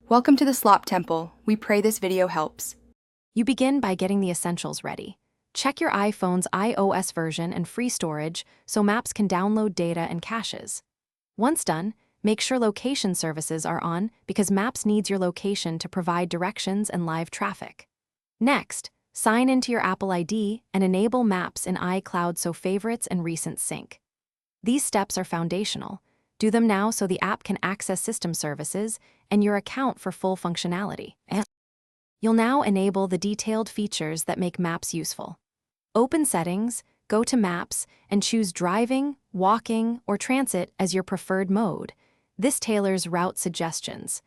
Welcome to the Slop Temple. We pray this video helps. You begin by getting the essentials ready. Check your iPhone's iOS version and free storage so maps can download data and caches. Once done, make sure location services are on because Maps needs your location to provide directions and live traffic. Next, sign into your Apple ID and enable Maps in iCloud so favorites and recents sync. These steps are foundational. Do them now so the app can access system services and your account for full functionality. You'll now enable the detailed features that make Maps useful. Open Settings, go to Maps, and choose Driving, Walking, or Transit as your preferred mode. This tailors route suggestions.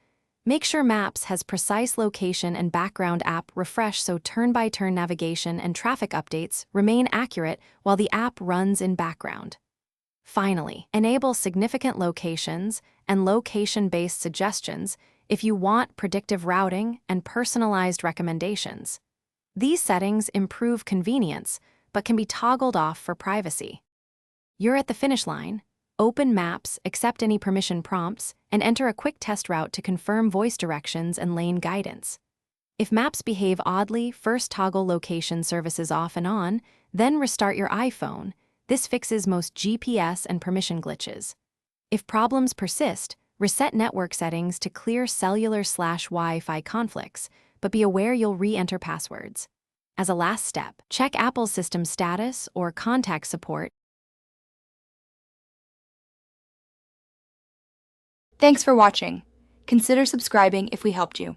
Make sure Maps has precise location and background app refresh so turn-by-turn navigation and traffic updates remain accurate while the app runs in background. Finally, enable significant locations and location-based suggestions if you want predictive routing and personalized recommendations. These settings improve convenience, but can be toggled off for privacy. You're at the finish line. Open Maps, accept any permission prompts, and enter a quick test route to confirm voice directions and lane guidance. If Maps behave oddly, first toggle location services off and on, then restart your iPhone. This fixes most GPS and permission glitches. If problems persist, reset network settings to clear cellular/Wi-Fi conflicts, but be aware you'll re-enter passwords. As a last step, check Apple's system status or contact support. Thanks for watching. Consider subscribing if we helped you.